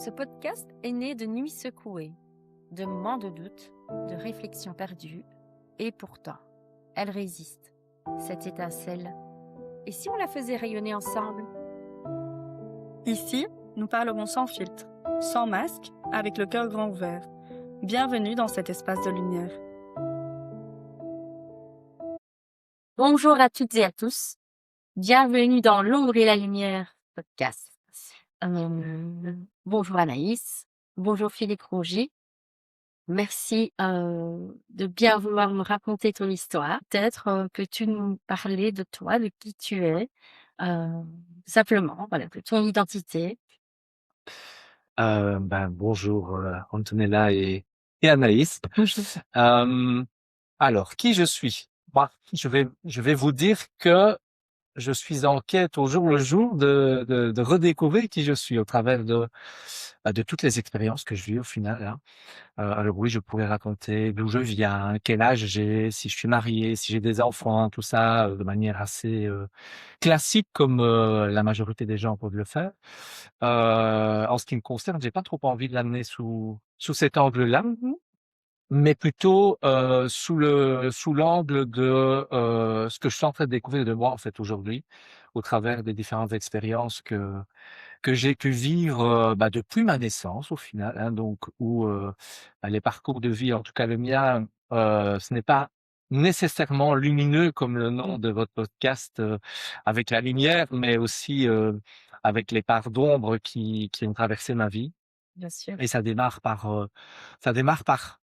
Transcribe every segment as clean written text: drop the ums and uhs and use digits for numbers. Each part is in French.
Ce podcast est né de nuits secouées, de moments de doute, de réflexions perdues, et pourtant, elle résiste, cette étincelle. Et si on la faisait rayonner ensemble? Ici, nous parlerons sans filtre, sans masque, avec le cœur grand ouvert. Bienvenue dans cet espace de lumière. Bonjour à toutes et à tous, bienvenue dans l'ombre et la lumière podcast. Bonjour Anaïs, bonjour Philippe Rougy. Merci de bien vouloir me raconter ton histoire. Peut-être peux-tu nous parler de toi, de qui tu es, simplement, voilà, de ton identité. Bonjour Antonella et Anaïs. Euh, alors, qui je suis? Je vais vous dire que je suis en quête au jour le jour de redécouvrir qui je suis au travers de toutes les expériences que je vis au final, hein. Alors oui, je pourrais raconter d'où je viens, quel âge j'ai, si je suis marié, si j'ai des enfants, tout ça, de manière assez classique comme la majorité des gens peuvent le faire. En ce qui me concerne, j'ai pas trop envie de l'amener sous cet angle-là, mais plutôt sous l'angle de ce que je suis en train de découvrir de moi en fait aujourd'hui, au travers des différentes expériences que j'ai pu vivre depuis ma naissance au final, hein, donc où les parcours de vie, en tout cas le mien, ce n'est pas nécessairement lumineux comme le nom de votre podcast avec la lumière, mais aussi avec les parts d'ombre qui ont traversé ma vie. Bien sûr. Et ça démarre par,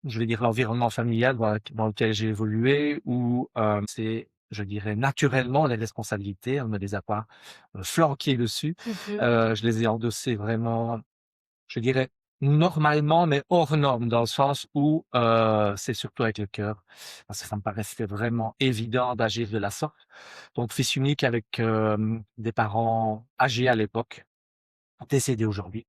je vais dire, l'environnement familial dans lequel j'ai évolué, où c'est, je dirais, naturellement les responsabilités, on me les a pas flanquées dessus. Je les ai endossées vraiment, je dirais, normalement, mais hors norme, dans le sens où c'est surtout avec le cœur. Parce que ça me paraissait vraiment évident d'agir de la sorte. Donc, fils unique avec des parents âgés à l'époque, décédés aujourd'hui,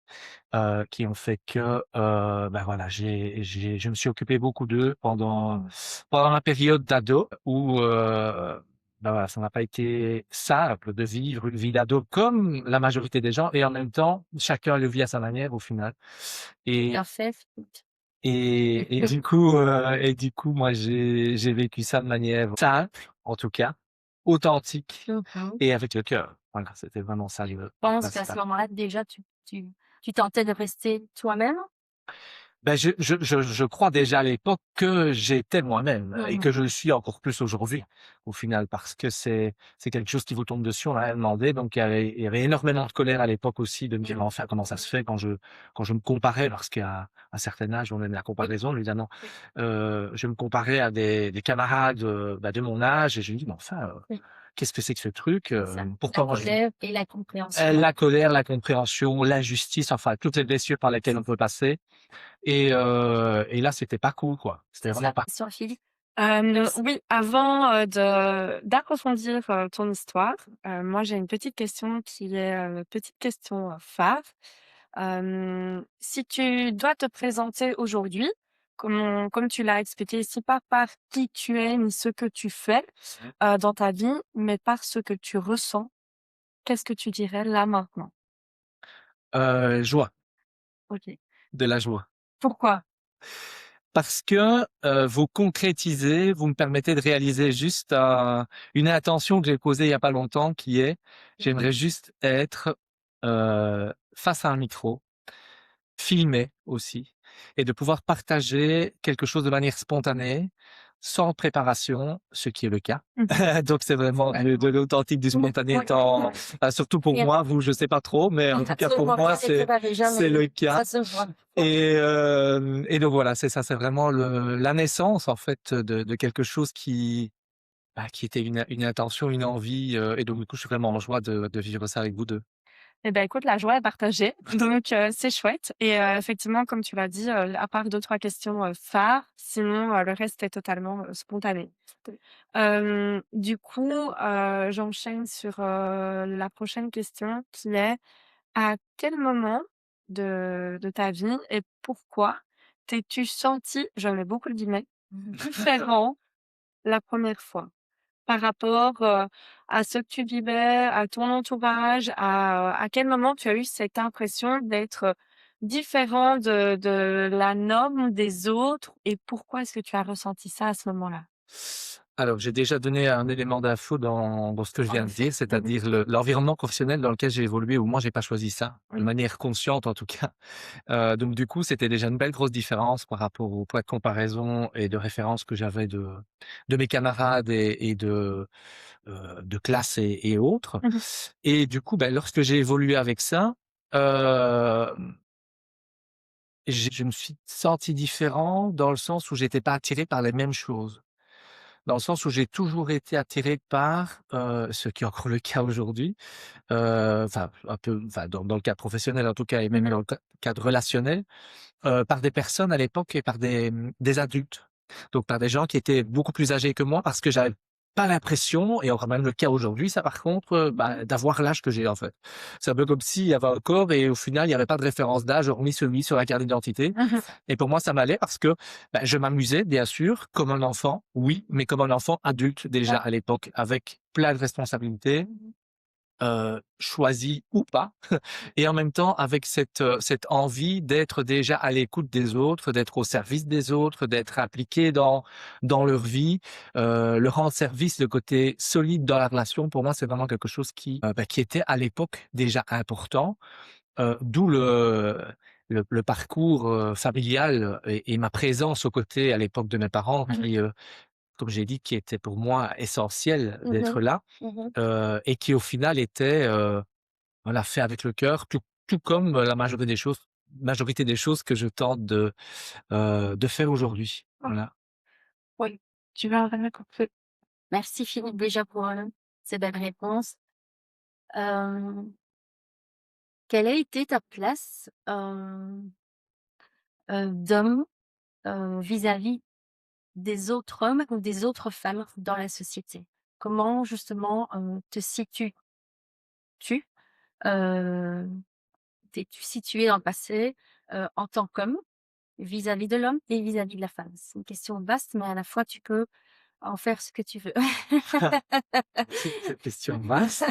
qui ont fait que, voilà, je me suis occupé beaucoup d'eux pendant ma période d'ado où, voilà, ça n'a pas été simple de vivre une vie d'ado comme la majorité des gens et en même temps, chacun le vit à sa manière au final. Et Bien fait. et du coup, moi, j'ai vécu ça de manière simple, en tout cas, authentique Je et avec le cœur. Voilà, c'était vraiment ça le pense qu'à ce principal. moment-là, déjà, tu tentais de rester toi-même. Je crois déjà à l'époque que j'étais moi-même et que je le suis encore plus aujourd'hui, au final, parce que c'est quelque chose qui vous tombe dessus, on n'a rien demandé. Donc, il y avait énormément de colère à l'époque aussi de me dire, mais enfin, comment ça se fait quand je me comparais, parce qu'à un certain âge, on aime la comparaison, évidemment. Je me comparais à des camarades, de mon âge et je me dis, mais enfin, Oui. qu'est-ce que c'est que ce truc? C'est ça. Pourquoi La moi, colère et la compréhension. la colère, la compréhension, l'injustice, enfin, toutes les blessures par lesquelles on peut passer. Et là, c'était pas cool, quoi. C'était vraiment pas. Sur Philippe. Oui, avant d'approfondir ton histoire, moi j'ai une petite question qui est petite question phare. Si tu dois te présenter aujourd'hui, comme tu l'as expliqué ici, pas par qui tu es ni ce que tu fais dans ta vie, mais par ce que tu ressens, qu'est-ce que tu dirais là maintenant? Joie, Ok. de la joie. Pourquoi? Parce que vous concrétisez, vous me permettez de réaliser juste une intention que j'ai posée il y a pas longtemps, qui est, j'aimerais juste être face à un micro, filmer aussi, et de pouvoir partager quelque chose de manière spontanée, sans préparation, ce qui est le cas. Donc c'est vraiment de l'authentique, du spontané, étant, surtout pour moi, vous, je sais pas trop, mais en tout cas pour moi, c'est le cas. Ça se voit. Et donc voilà, c'est ça, c'est vraiment la naissance en fait de quelque chose qui était une intention, une envie, et donc du coup, je suis vraiment en joie de vivre ça avec vous 2. Eh ben, écoute, la joie est partagée, donc c'est chouette et effectivement, comme tu l'as dit, à part 2-3 questions, phares, sinon, le reste est totalement, spontané. Du coup, j'enchaîne sur, la prochaine question qui est: à quel moment de ta vie et pourquoi t'es-tu sentie, je mets beaucoup de guillemets, «différent» la première fois? Par rapport, à ce que tu vivais, à ton entourage, à quel moment tu as eu cette impression d'être, différent de la norme des autres et pourquoi est-ce que tu as ressenti ça à ce moment-là? Alors, j'ai déjà donné un élément d'info dans ce que je En viens de effet. dire, c'est-à-dire l'environnement professionnel dans lequel j'ai évolué, où moi j'ai pas choisi ça, de Oui. manière consciente en tout cas. Donc du coup, c'était déjà une belle grosse différence par rapport au poids de comparaison et de référence que j'avais de mes camarades de classe et autres. Mmh. Et du coup, ben, lorsque j'ai évolué avec ça, hem, je me suis senti différent dans le sens où j'étais pas attiré par les mêmes choses. Dans le sens où j'ai toujours été attiré par, ce qui est encore le cas aujourd'hui, enfin un peu, enfin dans le cadre professionnel en tout cas et même dans le cadre relationnel, par des personnes à l'époque et par des adultes. Donc par des gens qui étaient beaucoup plus âgés que moi parce que j'avais pas l'impression, et encore même le cas aujourd'hui ça par contre, bah, d'avoir l'âge que j'ai en fait. C'est un peu comme s'il y avait un corps et au final il y avait pas de référence d'âge hormis celui sur la carte d'identité. Mmh. Et pour moi ça m'allait parce que, bah, je m'amusais bien sûr comme un enfant, oui, mais comme un enfant adulte déjà Ouais. à l'époque avec plein de responsabilités, Mmh. choisies ou pas. Et en même temps, avec cette envie d'être déjà à l'écoute des autres, d'être au service des autres, d'être impliqué dans leur vie, le rendre service, le côté solide dans la relation, pour moi, c'est vraiment quelque chose qui était à l'époque déjà important, d'où le parcours, familial et ma présence aux côtés à l'époque de mes parents qui, comme j'ai dit, qui était pour moi essentiel Mmh d'être mh. là, Mmh. et qui au final était, voilà, fait avec le cœur, tout comme la majorité des choses que je tente de faire aujourd'hui. Voilà. Oui, tu as vraiment compris. Merci Philippe déjà pour, ces belles réponses. Hem, quelle a été ta place, d'homme, vis-à-vis des autres hommes ou des autres femmes dans la société? Comment justement, te situes-tu, heu, t'es-tu situé dans le passé, en tant qu'homme vis-à-vis de l'homme et vis-à-vis de la femme? C'est une question vaste, mais à la fois tu peux en faire ce que tu veux. C'est cette question vaste.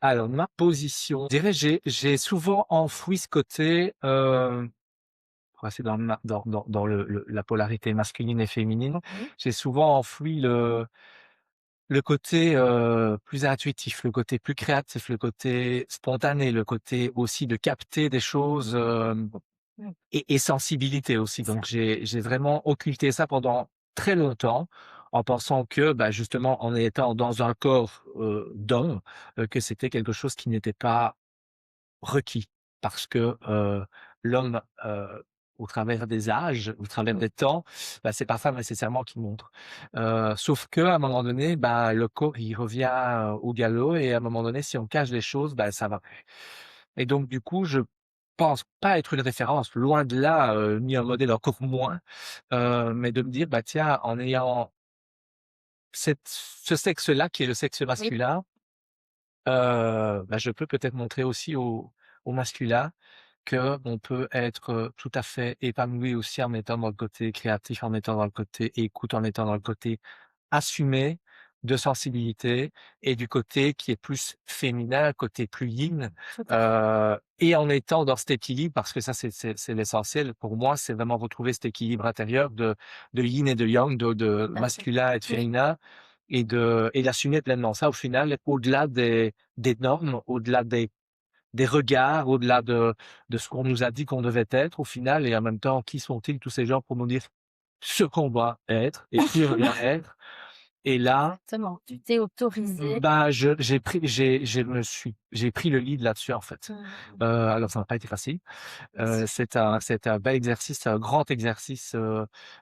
Alors ma position, je dirais j'ai souvent enfoui ce côté, pour rester dans la polarité masculine et féminine, Oui, j'ai souvent enfoui le côté, plus intuitif, le côté plus créatif, le côté spontané, le côté aussi de capter des choses, oui, et sensibilité aussi. c'est ça. Donc j'ai vraiment occulté ça pendant très longtemps en pensant que, bah, justement en étant dans un corps, d'homme, que c'était quelque chose qui n'était pas requis parce que, l'homme, au travers des âges, au travers des temps, bah, c'est pas ça nécessairement qui montre. Sauf qu'à un moment donné, bah, le corps, il revient, au galop et à un moment donné, si on cache les choses, bah, ça va plus. Et donc du coup, je pense pas être une référence, loin de là, ni un modèle encore moins, mais de me dire: «Bah, tiens, en ayant ce sexe-là qui est le sexe Oui, masculin, bah, je peux peut-être montrer aussi au masculin qu'on peut être, tout à fait épanoui aussi en étant dans le côté créatif, en étant dans le côté écoute, en étant dans le côté assumé de sensibilité et du côté qui est plus féminin, côté plus yin, tout à fait, et en étant dans cet équilibre parce que ça c'est l'essentiel pour moi, c'est vraiment retrouver cet équilibre intérieur de yin et de yang, de tout à fait. masculin et de Oui, féminin et d'assumer pleinement ça au final, au-delà des normes, au-delà des regards, au-delà de ce qu'on nous a dit qu'on devait être au final et en même temps, qui sont-ils tous ces gens pour nous dire ce qu'on doit être et qui on doit être? Et là, exactement. Tu t'es autorisé. bah, j'ai pris le lead là-dessus en fait. Mmh. Alors ça n'a pas été facile. Bien sûr. C'est un bel exercice, c'est un grand exercice,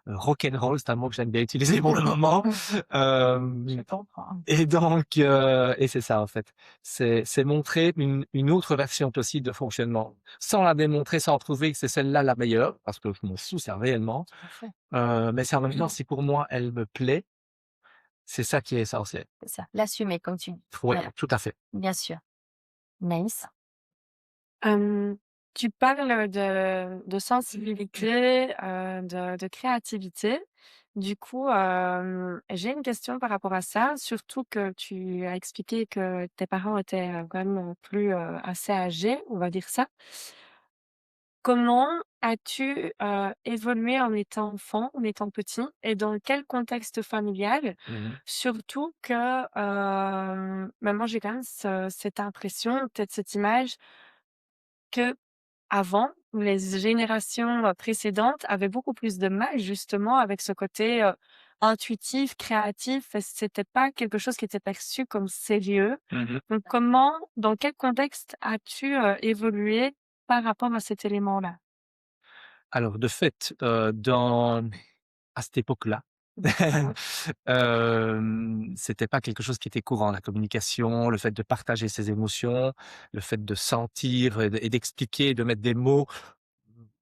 rock'n'roll, c'est un mot que j'aime bien utiliser pour le moment. Je Hem comprends. Et donc, et c'est ça en fait. C'est montrer une autre version possible de fonctionnement. Sans la démontrer, sans prouver que c'est celle-là la meilleure, parce que je m'en sers réellement, Tout à fait, mais c'est en même temps, si pour moi elle me plaît, c'est ça qui est essentiel. c'est ça. L'assumer comme tu dis. Ouais, Ouais, tout à fait. bien sûr. Nice. Tu parles de sensibilité, de créativité. Du coup, j'ai une question par rapport à ça, surtout que tu as expliqué que tes parents étaient, quand même, plus, assez âgés, on va dire ça. Comment as-tu, évolué en étant enfant, en étant petit et dans quel contexte familial? Mmh. Surtout que, bah, moi j'ai quand même cette impression, peut-être cette image que avant, les générations, précédentes avaient beaucoup plus de mal justement avec ce côté, intuitif, créatif et c'était pas quelque chose qui était perçu comme sérieux. Mmh. Donc dans quel contexte as-tu, évolué par rapport à cet élément-là? Alors de fait, à cette époque-là, c'était pas quelque chose qui était courant, la communication, le fait de partager ses émotions, le fait de sentir et d'expliquer, de mettre des mots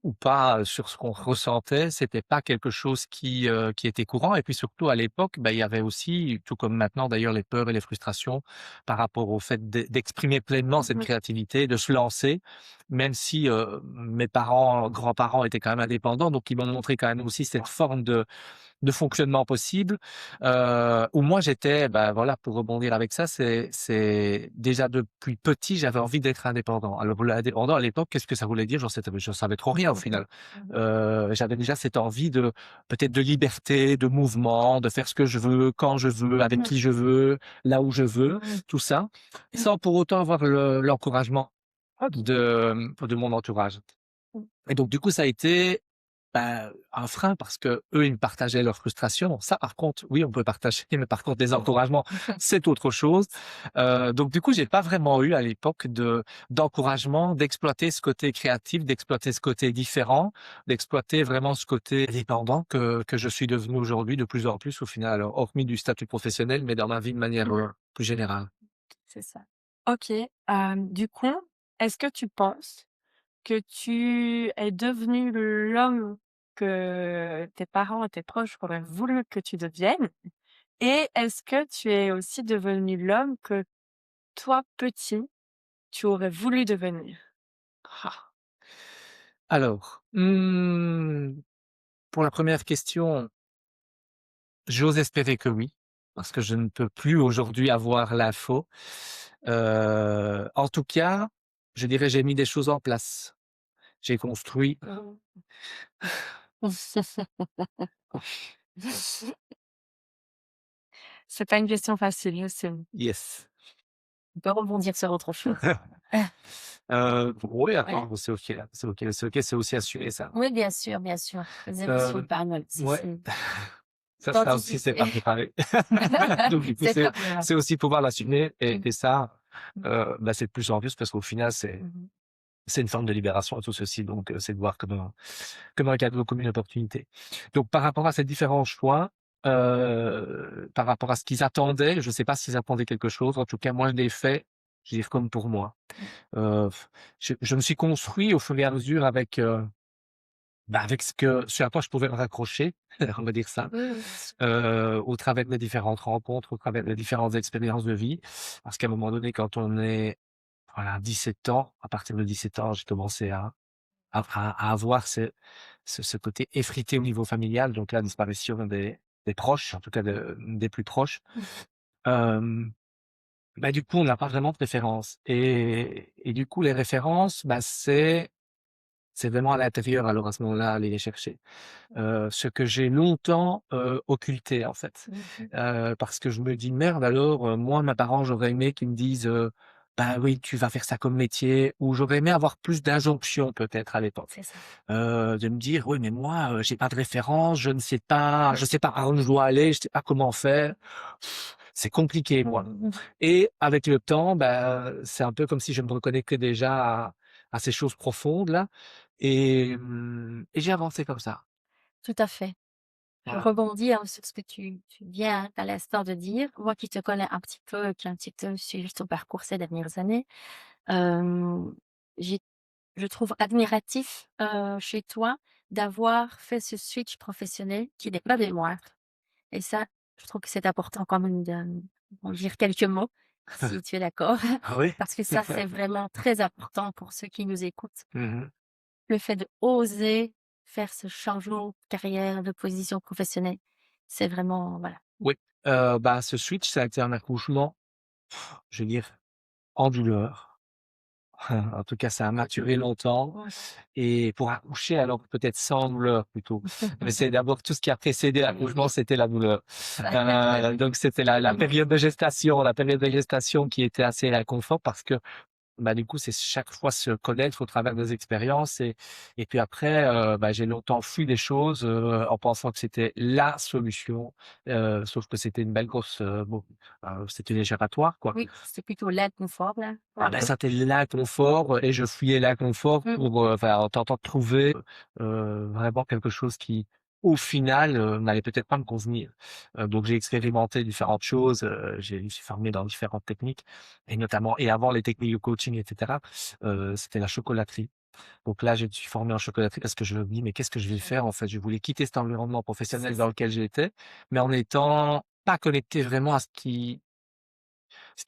ou pas, sur ce qu'on ressentait, c'était pas quelque chose qui était courant et puis surtout à l'époque, bah, il y avait aussi, tout comme maintenant d'ailleurs, les peurs et les frustrations par rapport au fait d'exprimer pleinement cette Mmh. créativité, de se lancer, même si, mes parents, grands-parents étaient quand même indépendants, donc ils m'ont montré quand même aussi cette forme de fonctionnement possible, où moi j'étais, bah, voilà, pour rebondir avec ça, c'est déjà depuis petit, j'avais envie d'être indépendant. Alors l'indépendant à l'époque, qu'est-ce que ça voulait dire? Je savais trop rien au final. J'avais déjà cette envie de peut-être de liberté, de mouvement, de faire ce que je veux, quand je veux, avec qui je veux, là où je veux, tout ça, sans pour autant avoir l'encouragement de mon entourage. Et donc du coup, ça a été, bah, un frein parce que eux, ils me partageaient leurs frustrations. Ça, par contre, oui, on peut partager, mais par contre, des encouragements, c'est autre chose. Donc, du coup, j'ai pas vraiment eu à l'époque d'encouragement, d'exploiter ce côté créatif, d'exploiter ce côté différent, d'exploiter vraiment ce côté indépendant que je suis devenu aujourd'hui de plus en plus au final, alors, hormis du statut professionnel, mais dans ma vie de manière plus générale. C'est ça. OK, du coup, est-ce que tu penses que tu es devenu l'homme que tes parents et tes proches auraient voulu que tu deviennes? Et est-ce que tu es aussi devenu l'homme que toi, petit, tu aurais voulu devenir? Ah. Alors, pour la première question, j'ose espérer que oui, parce que je ne peux plus aujourd'hui avoir l'info. En tout cas, je dirais, j'ai mis des choses en place. J'ai construit C'est pas une question facile, aussi. yes. On peut rebondir sur autre chose. Oui, Ouais. attends, c'est OK, c'est OK, c'est OK, c'est aussi assuré ça. Oui, bien sûr, bien sûr. Les émotions Heu, parlent, c'est ouais, c'est ça aussi, c'est pas d'anticiper. préparé. Donc du coup, C'est pas grave. c'est aussi pouvoir l'assumer Mmh. et ça, Mmh. bah, c'est de plus en plus parce qu'au final, Mmh. c'est une forme de libération à tout ceci, donc c'est de voir comme un cadeau, comme une opportunité. Donc par rapport à ces différents choix, par rapport à ce qu'ils attendaient, je ne sais pas s'ils attendaient quelque chose, en tout cas moi je l'ai fait, je veux dire comme pour moi. Heu, je me suis construit au fur et à mesure avec, bah, avec ce à quoi je pouvais me raccrocher, on va dire ça, Mmh. au travers des différentes rencontres, au travers des différentes expériences de vie. Parce qu'à un moment donné, quand on est, voilà, 17 ans, à partir de 17 ans, j'ai commencé à avoir ce côté effrité au niveau familial, donc la disparition des proches, en tout cas des plus proches. Hem, bah, du coup, on n'a pas vraiment de références et du coup, les références, bah, c'est vraiment à l'intérieur, alors à ce moment-là, aller les chercher. Ce que j'ai longtemps, occulté, en fait. Mmh. Parce que je me dis: «Merde alors, moi, mes parents, j'aurais aimé qu'ils me disent, "Bah, oui, tu vas faire ça comme métier"» ou j'aurais aimé avoir plus d'injonctions peut-être à l'époque. C'est ça. De me dire: «Oui, mais moi, j'ai pas de référence, je sais pas par où je dois aller, je sais pas comment faire». C'est compliqué, moi. Mmh. Et avec le temps, bah, c'est un peu comme si je me reconnectais déjà à ces choses profondes-là et j'ai avancé comme ça. Tout à fait. Je Voilà. rebondis, hein, sur ce que tu viens à l'instant de dire. Moi qui te connais un petit peu, qui ai un petit peu suivi ton parcours ces dernières années, hem, j'ai je trouve admiratif, chez toi d'avoir fait ce switch professionnel qui n'est pas des moindres et ça, je trouve que c'est important quand même de en dire quelques mots si tu es d'accord, Ah oui? parce que ça, c'est vraiment très important pour ceux qui nous écoutent. Mmh. Le fait de oser faire ce changement de carrière, de position professionnelle, c'est vraiment voilà. Oui, bah, ce switch, ça a été un accouchement, je veux dire, en douleur. En tout cas, ça a maturé longtemps Ouais. et pour accoucher, alors peut-être sans douleur plutôt. Mais c'est d'abord tout ce qui a précédé l'accouchement, c'était la douleur. Donc c'était la période de gestation qui était assez inconfort parce que bah, du coup, c'est chaque fois se connaître au travers des expériences et puis après, bah, j'ai longtemps fui des choses, en pensant que c'était la solution, sauf que c'était une belle grosse, c'était l'échappatoire, quoi. Oui, c'est plutôt l'inconfort là. Ah ben, c'était l'inconfort et je fuyais l'inconfort Mmh. pour, enfin, en tentant de trouver, vraiment quelque chose qui, au final, n'allait peut-être pas me convenir. Donc j'ai expérimenté différentes choses, je me suis formé dans différentes techniques et notamment et avant les techniques de coaching et cetera, c'était la chocolaterie. Donc là, je me suis formé en chocolaterie parce que je me dis: «Mais qu'est-ce que je vais faire, en fait?» Je voulais quitter cet environnement professionnel dans lequel j'étais, mais en étant pas connecté vraiment à ce qui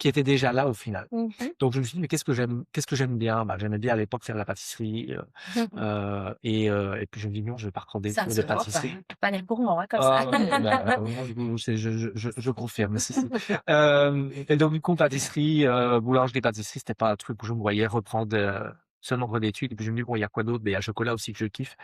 était déjà là au final. Mmh mh. Donc je me suis dit: «Mais qu'est-ce que j'aime bien?» Bah, j'aimais bien à l'époque faire la pâtisserie, et puis je me dis: «Non, je vais pas reprendre des Ça cours de se voit pas, pâtisserie». tu as pas l'air gourmand, hein, comme ça. Ah ouais, bah, moi je confirme, si, si. Et donc du coup pâtisserie, boulangerie-pâtisserie, c'était pas un truc où je me voyais reprendre, ce nombre d'études et puis je me dis: «Bon, il y a quoi d'autre?» Ben, il y a le chocolat aussi que je kiffe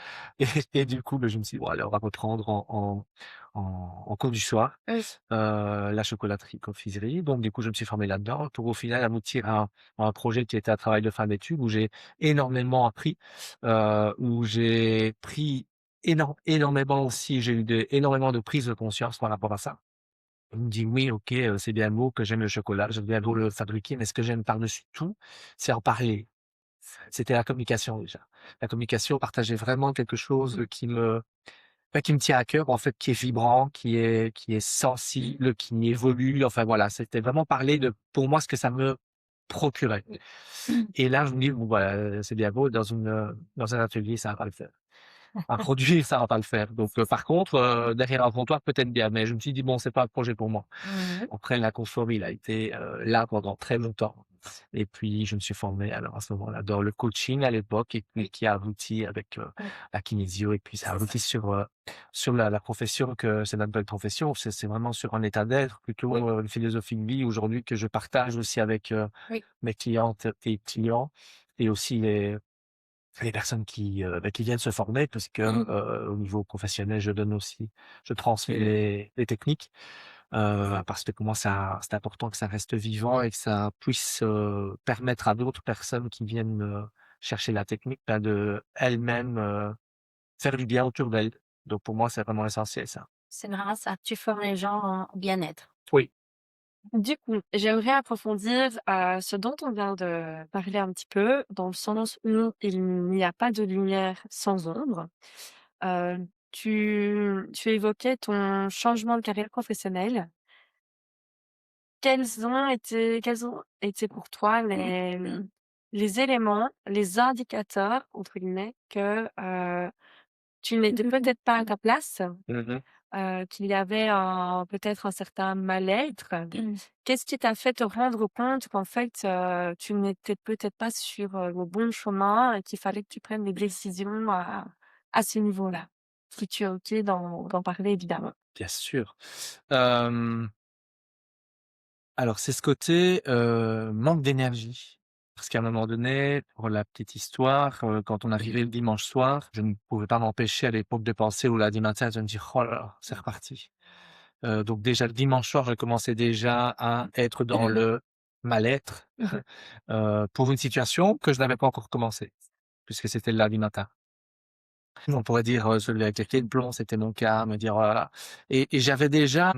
et du coup, ben, je me suis dit: «Bon allez, on va reprendre en cours du soir, Mmh. la chocolaterie, confiserie». Donc du coup, je me suis formé là-dedans pour au final aboutir à un projet qui était un travail de fin d'études où j'ai énormément appris, où j'ai pris énormément aussi, j'ai eu énormément de prise de conscience par rapport à ça. Je me dis: «Oui, OK, c'est bien beau que j'aime le chocolat, j'aime bien beau le fabriquer, mais ce que j'aime par-dessus tout, c'est en parler». C'était la communication déjà. La communication, partager vraiment quelque chose qui me tient à cœur, en fait, qui est vibrant, qui est sensible, qui évolue, enfin voilà, c'était vraiment parler de, pour moi, ce que ça me procurait. Et là, je me dis: «Bon, bah, c'est bien beau dans un atelier, ça va pas le faire». Un produit, ça va pas le faire. Donc, par contre, derrière un comptoir, peut-être bien, mais je me suis dit: «Bon, c'est pas un projet pour moi». Mmh mh. Après l'inconfort, il a été, là pendant très longtemps et puis je me suis formé alors à ce moment-là dans le coaching à l'époque et puis qui a abouti avec, Ouais, la kinésio et puis ça a c'est ça. abouti sur la profession que c'est notre belle profession. C'est vraiment sur un état d'être, plutôt, Oui, une philosophie de vie aujourd'hui que je partage aussi avec, oui. mes clientes et clients et aussi les personnes qui viennent se former parce que, au niveau professionnel, je transmets les techniques, parce que pour moi, c'est important que ça reste vivant et que ça puisse, permettre à d'autres personnes qui viennent, chercher la technique, bah, de elles-mêmes, faire du bien autour d'elles. Donc pour moi, c'est vraiment essentiel ça. C'est vraiment ça, tu formes les gens au bien-être. Oui. Du coup, j'aimerais approfondir, ce dont on vient de parler un petit peu, dans le sens où il n'y a pas de lumière sans ombre. Heu, tu évoquais ton changement de carrière professionnelle. Quels ont été pour toi les éléments, les «indicateurs» entre guillemets que, tu n'étais peut-être pas à ta place, Mmh. qu'il y avait peut-être un certain mal-être? Qu'est-ce qui t'a fait te rendre compte qu'en fait, tu n'étais peut-être pas sur, le bon chemin et qu'il fallait que tu prennes des décisions à ce niveau-là? Si tu es OK d'en parler évidemment. Bien sûr. Hem Alors c'est ce côté, manque d'énergie. Parce qu'à un moment donné, pour la petite histoire, quand on arrivait le dimanche soir, je ne pouvais pas m'empêcher à l'époque de penser au lundi matin, de me dire: «Oh là là, c'est reparti». Donc déjà le dimanche soir, je commençais déjà à être dans le mal-être, pour une situation que je n'avais pas encore commencé, puisque c'était le lundi matin. On pourrait dire, celui avec les pieds de plomb, c'était mon cas, me dire: «Oh là là» et j'avais déjà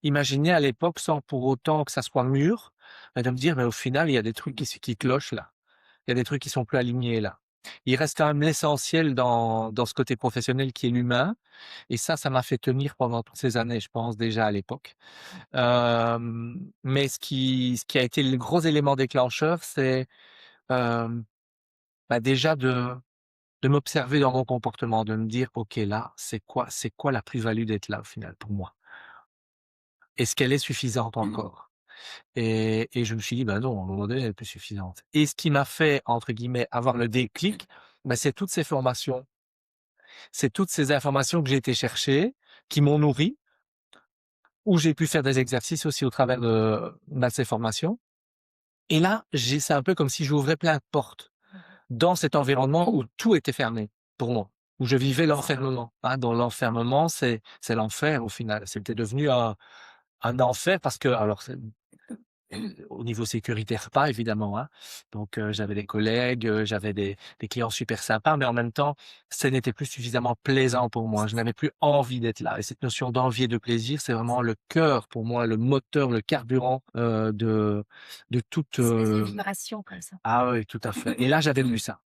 imaginé à l'époque, sans pour autant que ça soit mûr, de me dire: «Mais au final, il y a des trucs qui clochent là. Il y a des trucs qui sont plus alignés là». Il reste quand même l'essentiel dans ce côté professionnel qui est l'humain et ça m'a fait tenir pendant toutes ces années, je pense déjà à l'époque. Mais ce qui a été le gros élément déclencheur, c'est, hem, bah, déjà de m'observer dans mon comportement, de me dire: «OK, là, c'est quoi la plus-value d'être là, au final, pour moi? Est-ce qu'elle est suffisante encore?» Et je me suis dit: «Bah non, à un moment donné, elle est plus suffisante» et ce qui m'a fait, entre guillemets, avoir le déclic, bah, c'est toutes ces formations. C'est toutes ces informations que j'ai été chercher, qui m'ont nourri, où j'ai pu faire des exercices aussi au travers de ces formations et là, c'est un peu comme si j'ouvrais plein de portes dans cet environnement où tout était fermé pour moi, où je vivais l'enfermement, hein. Dans l'enfermement, c'est l'enfer au final. C'était devenu un enfer parce que alors au niveau sécuritaire, pas évidemment, hein. Donc, j'avais des collègues, j'avais des clients super sympas, mais en même temps, ce n'était plus suffisamment plaisant pour moi. Je n'avais plus envie d'être là et cette notion d'envie et de plaisir, c'est vraiment le cœur pour moi, le moteur, le carburant, de toute, C'est des vibrations comme ça. ah oui, tout à fait et là, j'avais vu ça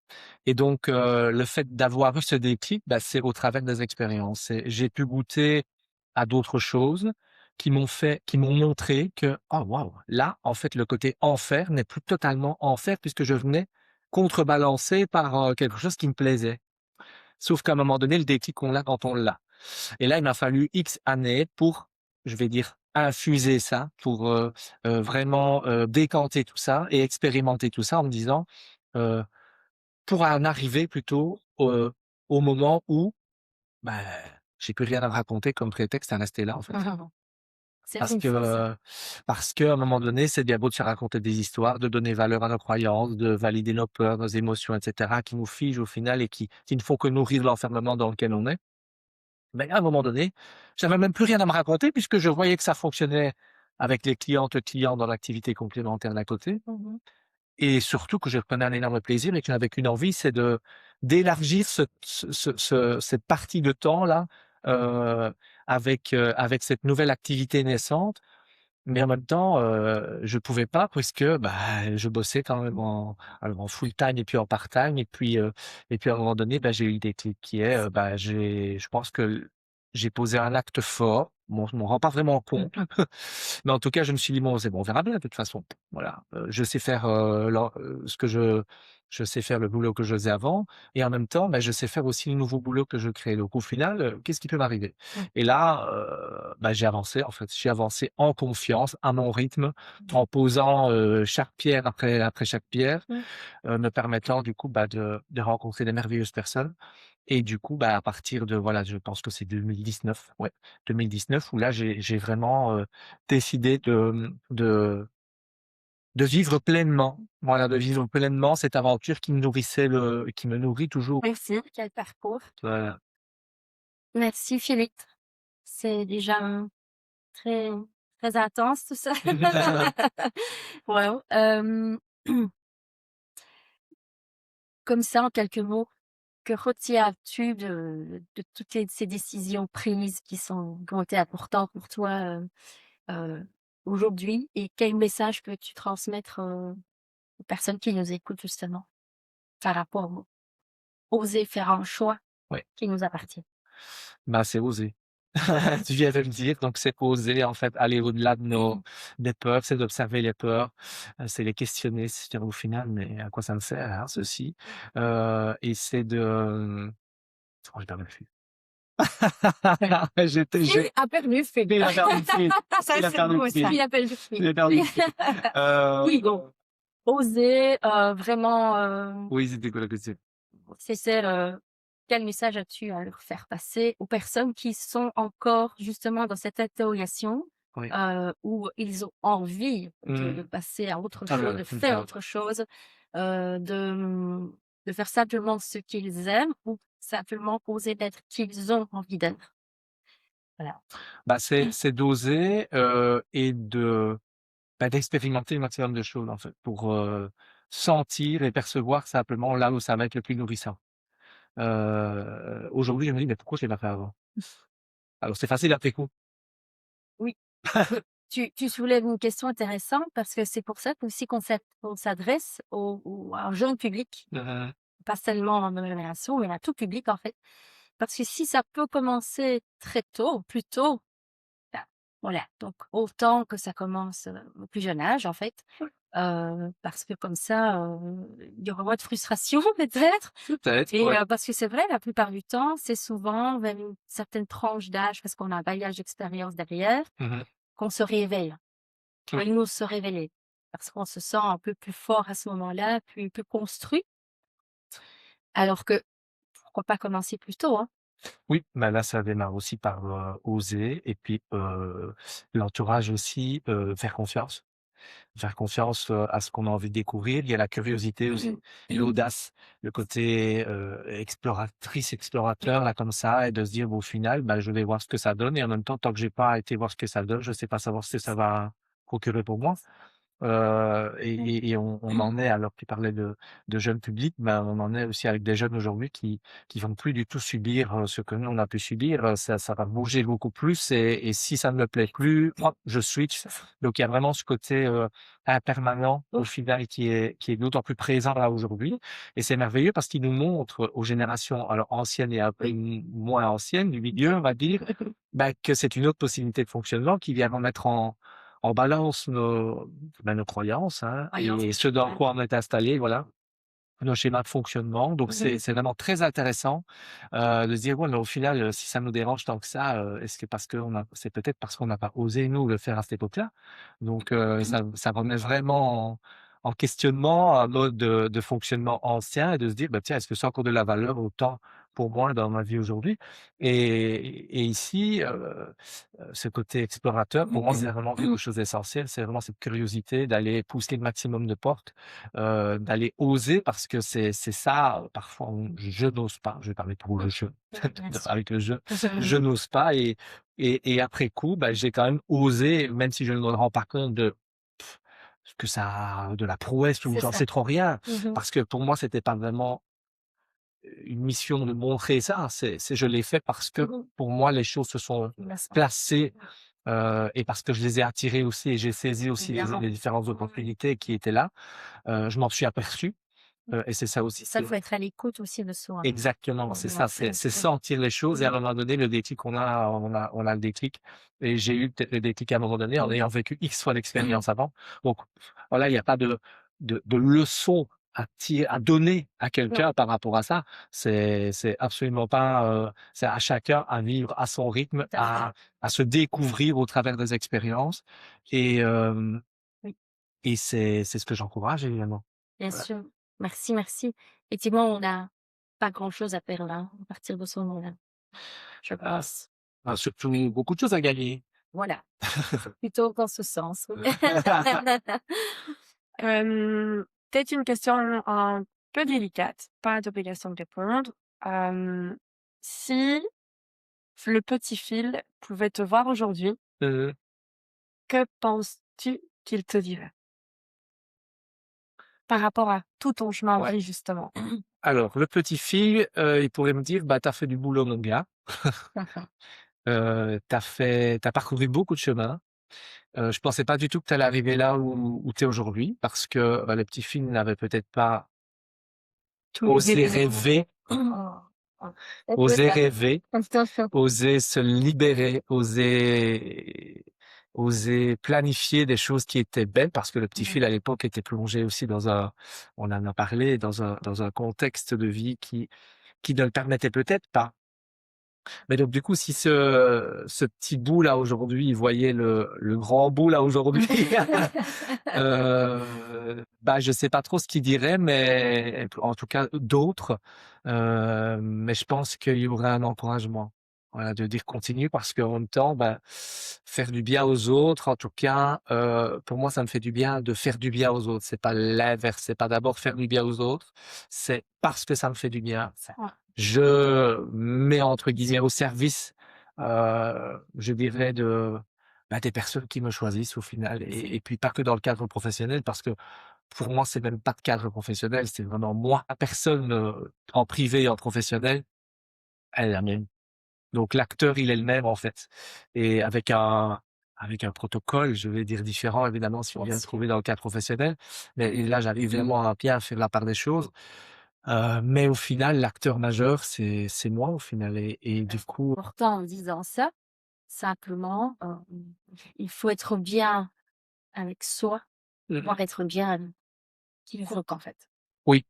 et donc, le fait d'avoir eu ce déclic, bah, c'est au travers des expériences et j'ai pu goûter à d'autres choses qui m'ont montré que: «Oh waouh, là, en fait, le côté enfer n'est plus totalement enfer puisque je venais contrebalancer par, quelque chose qui me plaisait». Sauf qu'à un moment donné, le déclic, on l'a quand on l'a et là, il m'a fallu X années pour, je vais dire, infuser ça, pour, vraiment, décanter tout ça et expérimenter tout ça en me disant, heu, pour en arriver plutôt, au moment où, bah, j'ai plus rien à me raconter comme prétexte à rester là, en fait. C'est Parce une que, force. parce qu'à un moment donné, c'est bien beau de se raconter des histoires, de donner valeur à nos croyances, de valider nos peurs, nos émotions, et cetera, qui nous figent au final et qui ne font que nourrir l'enfermement dans lequel on est. Mais à un moment donné, j'avais même plus rien à me raconter puisque je voyais que ça fonctionnait avec les clientes, clients dans l'activité complémentaire d'à côté Mmh. et surtout que je prenais un énorme plaisir et que j'avais qu'une envie, c'est d'élargir cette partie de temps-là, heu, avec cette nouvelle activité naissante mais en même temps, je pouvais pas puisque, bah, je bossais quand même en full-time et puis en part-time et puis à un moment donné, bah, j'ai eu le déclic qui est, bah, je pense que j'ai posé un acte fort. Bon, je m'en rends pas vraiment compte, mais en tout cas, je me suis dit: «Bon, c'est bon, on verra bien de toute façon». Voilà, je sais faire, ce que je sais faire le boulot que je faisais avant et en même temps, bah, je sais faire aussi le nouveau boulot que je crée. Donc au final, qu'est-ce qui peut m'arriver? Mmh. Et là, bah, j'ai avancé en fait. J'ai avancé en confiance, à mon rythme, en posant, chaque pierre après chaque pierre, Mmh. me permettant du coup, bah, de rencontrer des merveilleuses personnes et du coup, bah, à partir de voilà, je pense que c'est 2019, ouais, 2019 où là j'ai vraiment, décidé de vivre pleinement. Voilà, de vivre pleinement cette aventure qui me nourrit toujours. Merci, quel parcours. Voilà. Merci Philippe. C'est déjà très, très intense tout ça. Waouh, comme ça en quelques mots, que retiens-tu de toutes ces décisions prises qui ont été importantes pour toi, heu, aujourd'hui et quel message peux-tu transmettre, aux personnes qui nous écoutent justement par rapport au oser faire un choix Ouais, qui nous appartient? bah, c'est oser. Tu viens de le dire, donc c'est oser en fait aller au-delà de Mmh. nos des peurs, c'est d'observer les peurs, c'est les questionner, se dire au final: «Mais à quoi ça me sert, hein, ceci?» Et c'est de, oh j'ai perdu le fil. Fille a perdu le fil. Il a perdu le fil, Ça, il a c'est perdu le beau ça. fil, Il a perdu le fil. il a perdu le fil. Oui, donc oser, vraiment, Oui, c'était quoi la question? c'est, quel message as-tu à leur faire passer aux personnes qui sont encore justement dans cette interrogation, Oui. où ils ont envie de Mmh. passer à autre Ah chose, bah, de c'est faire ça. autre chose, de, de faire simplement ce qu'ils aiment ou simplement oser d'être qui ils ont envie d'être? Voilà. Bah, c'est d'oser, et d'expérimenter le maximum de choses, en fait, pour, sentir et percevoir simplement là où ça va être le plus nourrissant. Aujourd'hui, je me dis: «Mais pourquoi je l'ai pas fait avant?» Alors c'est facile après coup. Oui. Tu soulèves une question intéressante parce que c'est pour ça qu'aussi qu'on s'adresse à un jeune public, Mmh. pas seulement en nouvelle génération, mais à tout public en fait. Parce que si ça peut commencer très tôt, plus tôt, bah, voilà, donc autant que ça commence, au plus jeune âge en fait, parce que comme ça, il y aura moins de frustration peut-être Peut-être, et ouais. parce que c'est vrai la plupart du temps, c'est souvent vers une certaine tranche d'âge parce qu'on a un bagage d'expérience derrière, Mmh. qu'on se réveille. quand il ose se révéler. Parce qu'on se sent un peu plus fort à ce moment-là, plus construit. Alors que, pourquoi pas commencer plus tôt, hein? Oui, bah, là, ça démarre aussi par, oser et puis, l'entourage aussi, faire confiance. Faire confiance, à ce qu'on a envie de découvrir. Il y a la curiosité aussi et l'audace, le côté, exploratrice, explorateur là comme ça et de se dire: «Bon, au final, bah, je vais voir ce que ça donne» et en même temps, tant que j'ai pas été voir ce que ça donne, je sais pas savoir ce que ça va procurer pour moi. Et on en est alors tu parlais de jeunes publics, ben, on en est aussi avec des jeunes aujourd'hui qui vont plus du tout subir, ce que nous on a pu subir, ça va bouger beaucoup plus et si ça ne me plaît plus, hop, je switch. Donc il y a vraiment ce côté, impermanent au final qui est d'autant plus présent là aujourd'hui et c'est merveilleux parce qu'il nous montre aux générations alors anciennes et un peu moins anciennes du milieu, on va dire, bah, que c'est une autre possibilité de fonctionnement qui vient remettre en balance nos croyances, hein, Croyances. et ce dans quoi on est installé, voilà, nos schémas de fonctionnement. Donc c'est vraiment très intéressant, de se dire: «Ouais, mais au final, si ça nous dérange tant que ça, est-ce que parce qu'on a c'est peut-être parce qu'on n'a pas osé nous le faire à cette époque-là?» Donc ça remet vraiment en questionnement un mode de fonctionnement ancien et de se dire: «Bah, tiens, est-ce que ça a encore de la valeur autant pour moi dans ma vie aujourd'hui?» Et ici, ce côté explorateur, pour moi, c'est vraiment quelque chose d'essentiel. C'est vraiment cette curiosité d'aller pousser le maximum de portes, d'aller oser parce que c'est ça, parfois, je n'ose pas. Je vais parler pour le jeu, Bien sûr. avec le jeu. Je n'ose pas et après coup, bah, j'ai quand même osé, même si je ne me rends pas compte de que ça de la prouesse ou C'est j'en ça. sais trop rien. Mmh. Parce que pour moi, c'était pas vraiment une mission de montrer ça. C'est je l'ai fait parce que pour moi, les choses se sont placées, et parce que je les ai attirées aussi et j'ai saisi aussi Évidemment. les différentes opportunités qui étaient là. Je m'en suis aperçu, et c'est ça aussi Ça, il que faut être à l'écoute aussi de soi. exactement, c'est ça, Vraiment, c'est sentir les choses et à un moment donné, le déclic, on a le déclic et j'ai eu peut-être le déclic à un moment donné en ayant vécu X fois l'expérience avant. Donc voilà, il y a pas de leçon à donner à quelqu'un par rapport à ça. C'est absolument pas, c'est à chacun à vivre à son rythme, tout à fait. à se découvrir au travers des expériences et Oui, et c'est ce que j'encourage évidemment. bien Voilà. sûr. Merci, merci. Effectivement, on n'a pas grand-chose à perdre, hein, à partir de ce moment-là, je Ah, pense. surtout beaucoup de choses à gagner. Voilà, plutôt dans ce sens, oui. Peut-être une question un peu délicate, pas d'obligation de répondre. Si le petit Phil pouvait te voir aujourd'hui, que penses-tu qu'il te dirait? Par rapport à tout ton chemin de Ouais. vie justement. Alors, le petit fille, il pourrait me dire: «Bah, tu as fait du boulot mon gars, tu as parcouru beaucoup de chemin. Je pensais pas du tout que tu allais arriver là où tu es aujourd'hui» parce que, bah, le petit Phil n'avait peut-être pas Tous les osé éléments. rêver, Oh, c'est peu osé ça. rêver, oser se libérer, oser planifier des choses qui étaient belles parce que le petit Phil à l'époque était plongé aussi on en a parlé, dans un contexte de vie qui ne le permettait peut-être pas. Mais donc du coup, si ce petit bout là aujourd'hui, il voyait le grand bout là aujourd'hui, bah, je sais pas trop ce qu'il dirait, mais en tout cas d'autres, mais je pense qu'il y aurait un encouragement. Voilà, de dire continue parce qu'en même temps, bah, faire du bien aux autres, en tout cas, pour moi, ça me fait du bien de faire du bien aux autres. C'est pas l'inverse, c'est pas d'abord faire du bien aux autres, c'est parce que ça me fait du bien. Ouais, Je mets entre guillemets «au service», je dirais bah, des personnes qui me choisissent au final et puis pas que dans le cadre professionnel parce que pour moi, c'est même pas de cadre professionnel, c'est vraiment moi, la personne, en privé et en professionnel, elle est la même. Donc l'acteur, il est le même en fait et avec un protocole, je vais dire différent évidemment si on vient bien se sûr. trouver dans le cadre professionnel, mais là, j'arrive vraiment à bien faire la part des choses. Mais au final, l'acteur majeur, c'est moi au final et du coup Important en disant ça, simplement, il faut être bien avec soi, pouvoir être bien avec quiconque, en fait. oui,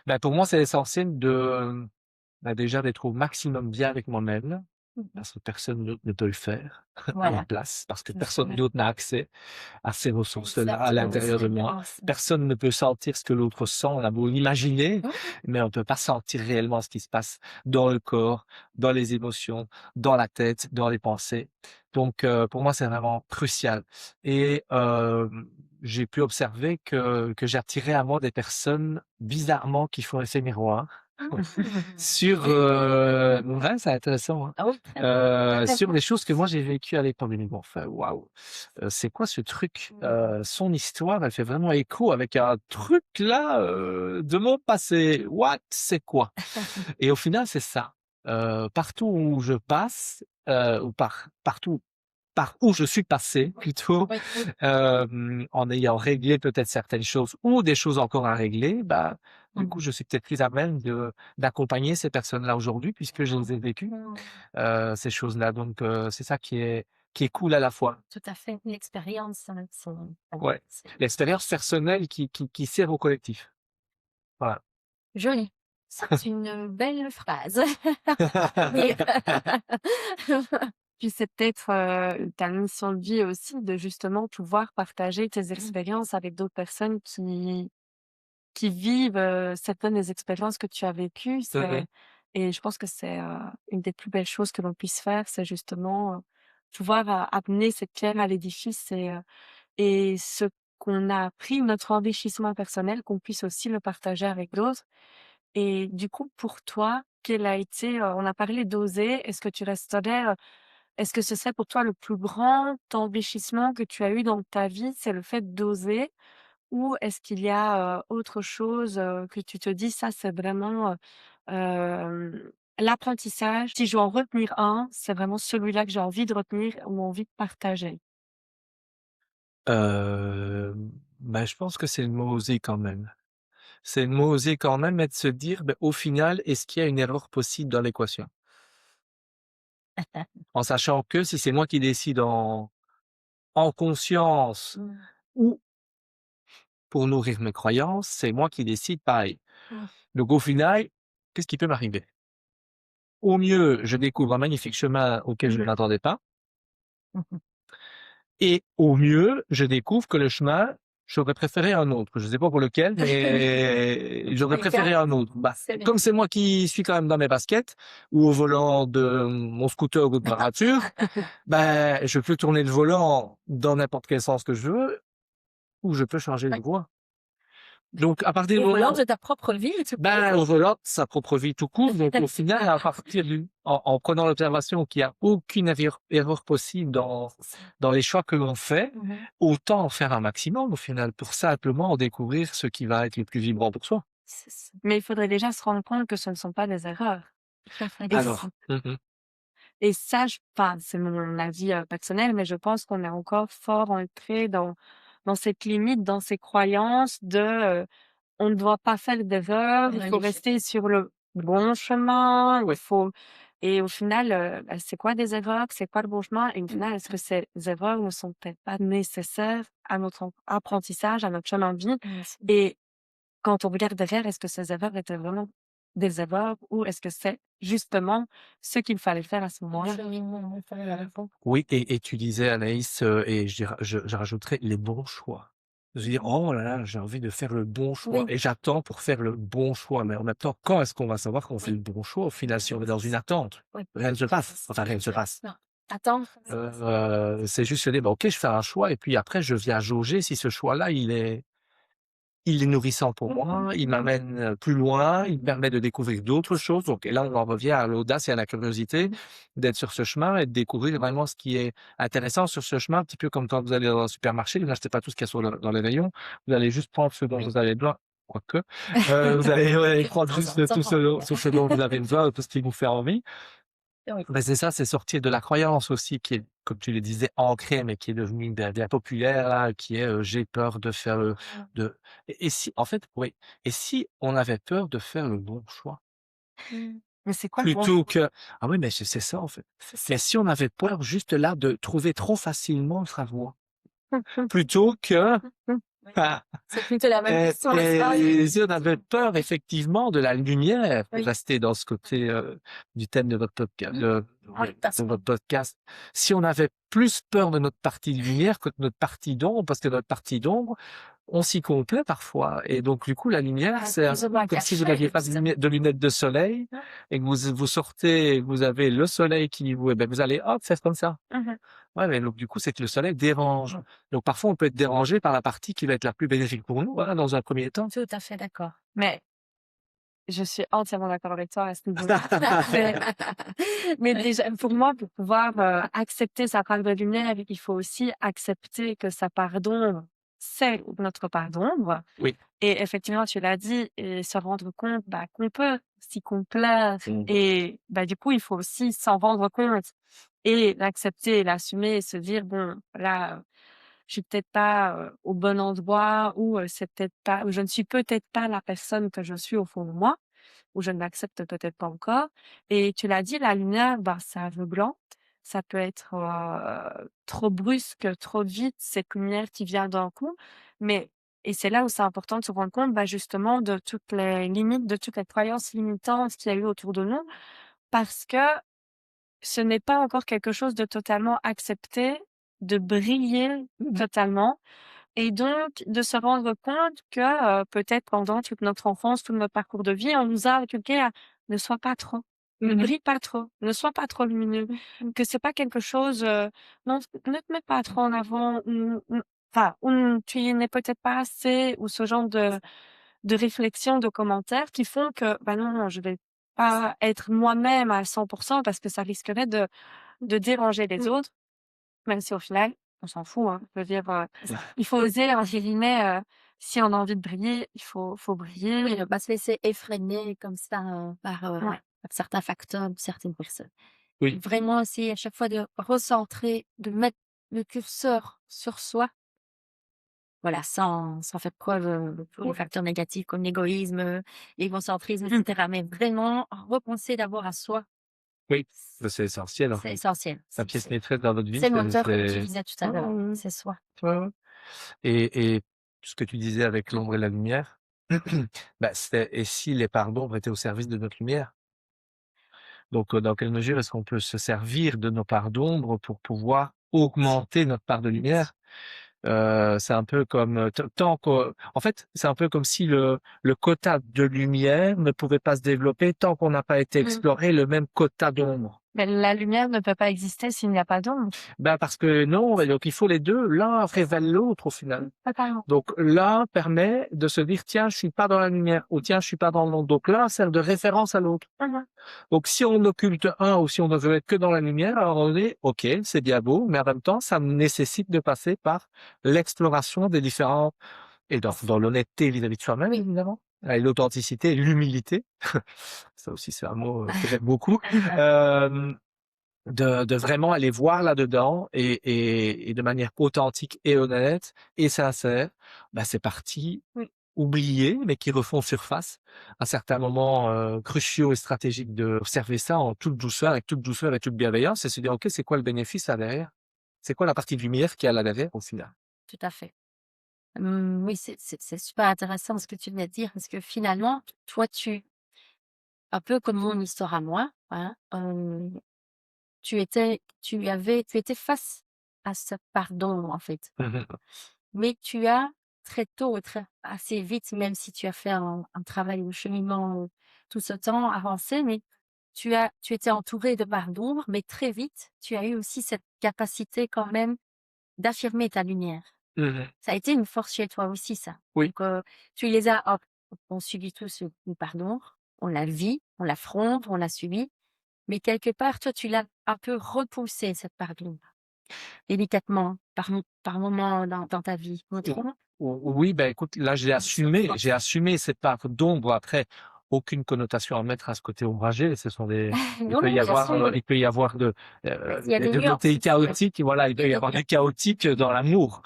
bah, pour moi, c'est essentiel de, bah, déjà d'être au maximum bien avec moi-même, parce que personne d'autre ne peut le faire à ma Voilà, place, parce que c'est personne ça. d'autre n'a accès à ces ressources-là à Exactement, l'intérieur de moi. l'expérience. Personne ne peut sentir ce que l'autre sent. On a beau l'imaginer, Mmh. mais on ne peut pas sentir réellement ce qui se passe dans le corps, dans les émotions, dans la tête, dans les pensées. Donc, pour moi, c'est vraiment crucial. Et j'ai pu observer que j'attirais à moi des personnes bizarrement qui font effet miroir. Sur, ouais, c'est intéressant, hein. Ah oui, très Sur intéressant. des choses que moi j'ai vécues à l'époque. Mais bon, enfin, waouh, c'est quoi ce truc? Son histoire, elle fait vraiment écho avec un truc là, de mon passé. What? C'est quoi? Et au final, c'est ça. Partout où je passe, ou partout par où je suis passé plutôt, Oui, oui. en ayant réglé peut-être certaines choses ou des choses encore à régler, bah, du coup, Mmh. je suis peut-être plus à même d'accompagner ces personnes-là aujourd'hui puisque je les ai vécues, Mmh. ces choses-là. Donc, c'est ça qui est cool à la fois. Tout à fait, l'expérience, Ouais, c'est l'expérience personnelle qui sert au collectif. Voilà. joli. C'est une belle phrase. Et Puis c'est peut-être, ta mission de vie aussi de justement pouvoir partager tes expériences avec d'autres personnes qui vivent, certaines des expériences que tu as vécues. Mmh. Et je pense que c'est, une des plus belles choses que l'on puisse faire, c'est justement, pouvoir, amener cette pierre à l'édifice et ce qu'on a appris, notre enrichissement personnel, qu'on puisse aussi le partager avec d'autres. Et du coup, pour toi, quel a été, on a parlé d'oser, est-ce que ce serait pour toi le plus grand enrichissement que tu as eu dans ta vie, c'est le fait d'oser? Ou est-ce qu'il y a, autre chose, que tu te dis: «Ça, c'est vraiment, l'apprentissage. Si je dois en retenir un, c'est vraiment celui-là que j'ai envie de retenir ou envie de partager»? Bah, je pense que c'est le mot «oser» quand même. C'est le mot «oser» quand même et de se dire: «Beh, au final, est-ce qu'il y a une erreur possible dans l'équation?» En sachant que si c'est moi qui décide en conscience Mmh. ou pour nourrir mes croyances, c'est moi qui décide pareil. Mmh. Donc au final, qu'est-ce qui peut m'arriver? Au mieux, je découvre un magnifique chemin auquel je ne m'attendais pas Mmh. et au mieux, je découvre que le chemin, j'aurais préféré un autre. Je sais pas pour lequel, mais j'aurais préféré un autre. Bah, C'est bien. comme c'est moi qui suis quand même dans mes baskets ou au volant de mon scooter ou de ma voiture, ben, je peux tourner le volant dans n'importe quel sens que je veux ou je peux changer de Ouais. voie. Donc à partir du Au volant moment de ta propre vie, tu ben, au volant de sa propre vie tout court, donc au final, à partir en prenant l'observation qu'il y a aucune erreur possible dans les choix que l'on fait, Mmh. autant en faire un maximum au final pour simplement découvrir ce qui va être le plus vibrant pour soi. C'est ça. Mais il faudrait déjà se rendre compte que ce ne sont pas des erreurs. Et c Alors, mmh et ça, enfin, c'est mon avis, personnel, mais je pense qu'on est encore fort ancré dans cette limite, dans ces croyances de, on ne doit pas faire d'erreurs, il faut Magnifique. rester sur le bon chemin, il faut et au final, bah, c'est quoi des erreurs? C'est quoi le bon chemin? Et au final, est-ce que ces erreurs ne sont peut-être pas nécessaires à notre apprentissage, à notre chemin de vie? Merci. Et quand on regarde derrière, est-ce que ces erreurs étaient vraiment des erreurs ou est-ce que c'est justement ce qu'il fallait faire à ce moment-là? oui et tu disais Anaïs, et je rajouterais les bons choix. Je veux dire: «Oh là là, j'ai envie de faire le bon choix» Oui, et j'attends pour faire le bon choix, mais en même temps, quand est-ce qu'on va savoir qu'on fait oui, le bon choix au final si on est dans une attente? oui. Rien ne se passe, enfin rien ne se passe. Non, attends. C'est juste se dire: «Bah, OK, je fais un choix» et puis après je viens jauger si ce choix-là il est nourrissant pour moi, il m'amène, plus loin, il me permet de découvrir d'autres choses. Donc et là, on en revient à l'audace et à la curiosité d'être sur ce chemin et de découvrir vraiment ce qui est intéressant sur ce chemin, un petit peu comme quand vous allez dans un supermarché, vous n'achetez pas tout ce qu'il y a dans les rayons, vous allez juste prendre ce dont vous avez besoin, quoique, vous allez, ouais, prendre juste tout ce dont vous avez besoin, tout ce qui vous fait envie. Oui. Ben c'est ça, c'est sortir de la croyance aussi qui est, comme tu le disais, ancrée, mais qui est devenue bien populaire là, qui est, j'ai peur de faire de et si en fait, oui, et si on avait peur de faire le bon choix? Mmh. Mais c'est quoi le bon Plutôt que ah oui, mais c'est ça en fait. Mais si on avait peur juste là de trouver trop facilement sa voie, plutôt que Ah, C'est plutôt la même et, question. Ça. et si on avait peur effectivement de la lumière, pour Oui. rester dans ce côté du thème de votre podcast, Oui, parce de que votre podcast, si on avait plus peur de notre partie de lumière que de notre partie d'ombre, parce que notre partie d'ombre, on s'y complaît parfois. Et donc, du coup, la lumière, c'est un plus ou peu moins comme si vous caché, n'aviez pas de lunettes de soleil et que vous sortez, vous avez le soleil qui vous, eh ben, vous allez, hop, faire comme ça. Mhm. Ouais, mais donc, du coup, c'est que le soleil dérange. Donc, parfois, on peut être dérangé par la partie qui va être la plus bénéfique pour nous, voilà, dans un premier temps. Tout à fait d'accord. Mais je suis entièrement d'accord avec toi à ce niveau-là. Mais déjà, pour moi, pour pouvoir accepter sa part de lumière, il faut aussi accepter que sa part d'ombre, c'est notre part d'ombre. Oui. Et effectivement, tu l'as dit, et se rendre compte qu'on peut s'y complaire. Et du coup, il faut aussi s'en rendre compte et l'accepter, l'assumer et se dire, bon, là, je suis peut-être pas au bon endroit ou c'est peut-être pas, ou je ne suis peut-être pas la personne que je suis au fond de moi, ou je ne l'accepte peut-être pas encore. Et tu l'as dit, la lumière, c'est aveuglant. Ça peut être trop brusque, trop vite, cette lumière qui vient d'un coup. Mais, et c'est là où c'est important de se rendre compte, justement, de toutes les limites, de toutes les croyances limitantes qu'il y a eu autour de nous, parce que ce n'est pas encore quelque chose de totalement accepté, de briller totalement. Et donc, de se rendre compte que peut-être pendant toute notre enfance, tout notre parcours de vie, on nous a inculqué à ne sois pas trop, ne brille pas trop, ne sois pas trop lumineux, que c'est pas quelque chose, non, ne te mets pas trop en avant, enfin, ou tu n'es peut-être pas assez, ou ce genre de réflexions, de commentaires qui font que, non, je vais pas être moi-même à 100% parce que ça risquerait de déranger les autres, même si au final, on s'en fout, hein. Je veux dire, il faut oser, entre guillemets, si on a envie de briller, il faut briller. Oui, ne pas se laisser effréner comme ça Ouais. par certains facteurs de certaines personnes. Oui. Vraiment essayer à chaque fois de recentrer, de mettre le curseur sur soi. Voilà, sans faire preuve de tous les facteurs négatifs comme l'égoïsme, l'égocentrisme, etc. Mais vraiment repenser d'abord à soi. Oui, c'est essentiel, en C'est fait. essentiel. La pièce maîtresse dans votre vie, C'est le moteur, comme tu c'est... disais tout à l'heure. C'est soi. Ouais, ouais. Et ce que tu disais avec l'ombre et la lumière, et si les parts d'ombre étaient au service de notre lumière? Donc, dans quelle mesure est-ce qu'on peut se servir de nos parts d'ombre pour pouvoir augmenter notre part de lumière? C'est un peu comme en fait, c'est un peu comme si le quota de lumière ne pouvait pas se développer tant qu'on n'a pas été explorer le même quota d'ombre. Mais la lumière ne peut pas exister s'il n'y a pas d'ombre. Parce que non, et donc il faut les deux, l'un révèle l'autre au final. Totalement. Donc l'un permet de se dire tiens, je suis pas dans la lumière ou tiens, je suis pas dans l'ombre. Donc l'un sert de référence à l'autre. Donc si on occulte un ou si on ne veut être que dans la lumière, alors on est ok, c'est bien beau, mais en même temps, ça nécessite de passer par l'exploration des différents et dans l'honnêteté vis-à-vis de soi-même évidemment, et l'authenticité, l'humilité. Ça aussi c'est un mot que j'aime beaucoup. De vraiment aller voir là-dedans et de manière authentique et honnête et sincère, ces parties oubliées, mais qui refont surface à certains moments cruciaux et stratégiques d'observer ça en toute douceur, avec toute douceur et toute bienveillance et se dire, OK, c'est quoi le bénéfice là derrière? C'est quoi la partie de lumière qu'il y a là derrière au final? Tout à fait. Oui, c'est super intéressant ce que tu viens de dire parce que finalement, toi, un peu comme mon histoire à moi, hein, tu étais face à cette part d'ombre, en fait. Mais tu as très tôt et assez vite, même si tu as fait un travail de cheminement tout ce temps avancé, mais tu étais entouré de parts d'ombre, mais très vite, tu as eu aussi cette capacité quand même d'affirmer ta lumière. Ça a été une force chez toi aussi, ça. Oui. Donc, tu les as, on subit tous une part d'ombre, on la vit, on l'affronte, on la subit, mais quelque part, toi, tu l'as un peu repoussée, cette part d'ombre, délicatement, par moment dans ta vie. Oui, écoute, là, j'ai assumé cette part d'ombre. Après, aucune connotation à mettre à ce côté ombragé. Ce sont des, Non, non, bien sûr. il peut y avoir Il y a des des nuances. côtés chaotiques, voilà, il peut y avoir du chaotique dans l'amour,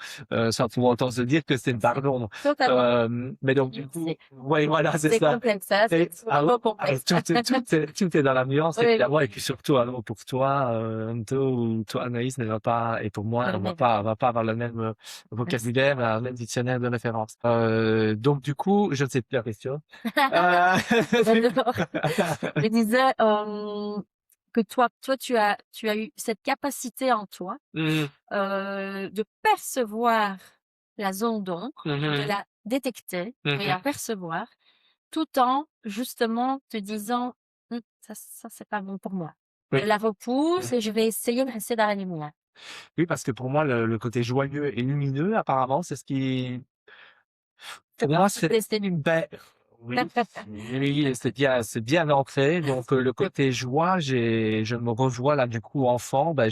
sans pour autant se dire que c'est une pardon. Totalement. Mais donc, du coup, C'est ouais, voilà, c'est c'est ça. complexe, ça, Et, c'est trop complexe. tout est dans la nuance, Oui, évidemment. oui. Et puis surtout, alors, pour toi, Anto, ou toi, Anaïs, ne va pas, et pour moi, Le on même. va pas avoir le même vocabulaire, le même dictionnaire de référence. Donc, du coup, je ne sais plus la question. Euh, Je disais que toi, tu as eu cette capacité en toi Mhm, de percevoir la zone d'ombre, de mhm, la détecter et la mhm. percevoir, tout en justement te disant ça c'est pas bon pour moi. Je Oui. la repousse et je vais essayer de rester dans la lumière. Oui, parce que pour moi, le côté joyeux et lumineux, apparemment, c'est ce qui, C'est pour moi, pas rester nul. ben, oui, oui, c'est bien ancré. Donc, le côté joie, je me revois là, du coup, enfant, ben,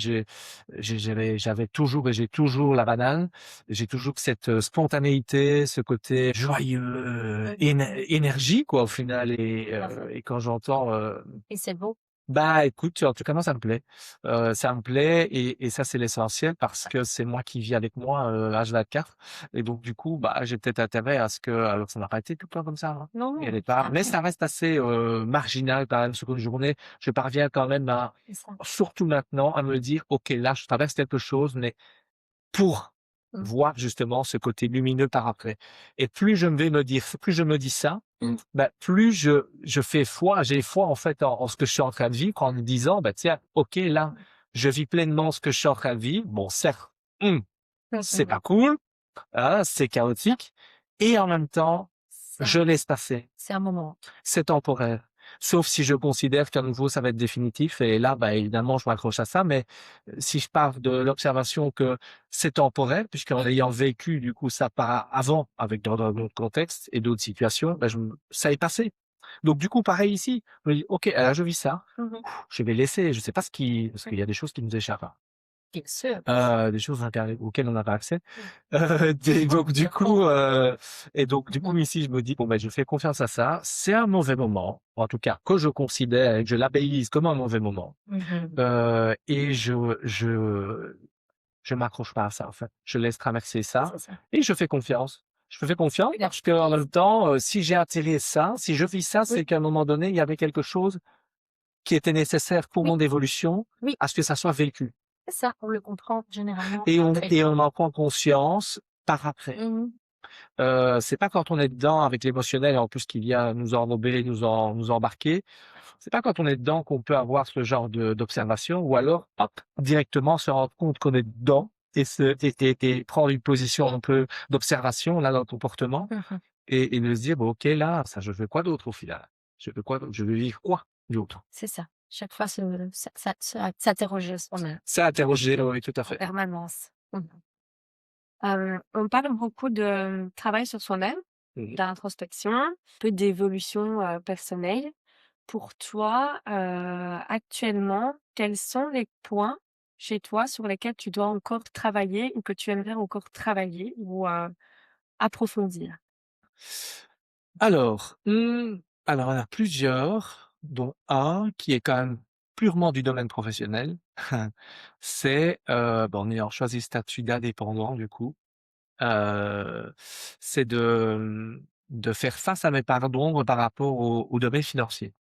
j'avais toujours et j'ai toujours la banane. J'ai toujours cette spontanéité, ce côté joyeux, énergie, quoi, au final. Et quand j'entends, Et c'est beau. bah, écoute, en tout cas, moi, ça me plaît. Ça me plaît et ça, c'est l'essentiel parce que c'est moi qui vis avec moi, H24 et donc du coup, bah, j'ai peut-être intérêt à ce que alors ça n'a pas été tout le temps comme ça, hein. Non, Il y a non, des parts mais ça reste assez, marginal quand même sur une journée. Je parviens quand même à c'est ça. surtout maintenant, à me dire: «OK, là, je traverse quelque chose, mais pour Mmh. voir justement ce côté lumineux par après» et plus je me dis ça, bah, plus je fais foi j'ai foi en fait en ce que je suis en train de vivre en me disant: «Bah, tiens, OK, là, je vis pleinement ce que je suis en train de vivre. Bon certes, mmh, c'est pas cool, hein, c'est chaotique et en même temps, C'est je un laisse passer. c'est un moment. C'est temporaire. Sauf si je considère qu'à nouveau ça va être définitif et là, bah, évidemment, je m'accroche à ça. Mais si je pars de l'observation que c'est temporaire, puisqu'en ayant vécu du coup ça par avant avec dans d'autres contextes et d'autres situations, bah, ça est passé. Donc du coup, pareil ici. Je me dis: «OK, là je vis ça, Mmh. je vais laisser, je sais pas ce qui parce qu'il y a des choses qui nous échappent, hein. Bien sûr. Des choses auxquelles on n'a pas accès. Mmh. Donc du coup, ici je me dis: «Bon, ben, je fais confiance à ça. C'est un mauvais moment, en tout cas que je considère et que je labellise comme un mauvais moment, Mmh. et je m'accroche pas à ça, en fait. Je laisse traverser ça C'est ça. et je fais confiance. Je fais confiance Tu parce lâches qu'en prise. même temps, si j'ai atterri ça, si je vis ça, c'est Oui, qu'à un moment donné, il y avait quelque chose qui était nécessaire pour oui, mon évolution oui, à ce que ça soit vécu c'est ça. On le comprend généralement et après. on en prend conscience par après. Mmh. C'est pas quand on est dedans avec l'émotionnel, en plus qui vient nous enrober, nous embarquer. C'est pas quand on est dedans qu'on peut avoir ce genre d'observation ou alors, hop, directement se rendre compte qu'on est dedans et prendre une position un peu d'observation, là, dans le comportement Mmh. et de se dire: «Bon, OK, là, ça, je veux quoi d'autre au final? Je veux quoi d'autre? Je veux vivre quoi d'autre?» C'est ça. Chaque fois s'interroger soi-même C'est interroger, oui, tout à en fait. permanence. Mmh. On parle beaucoup de travail sur soi-même, Mmh. d'introspection, un peu d'évolution, personnelle. Pour toi, actuellement, quels sont les points chez toi sur lesquels tu dois encore travailler ou que tu aimerais encore travailler ou, approfondir? Alors, il y en a plusieurs, dont un qui est quand même purement du domaine professionnel. C'est, en ayant choisi le statut d'indépendant du coup, heu, c'est de faire face à mes parts d'ombre par rapport au domaine financier.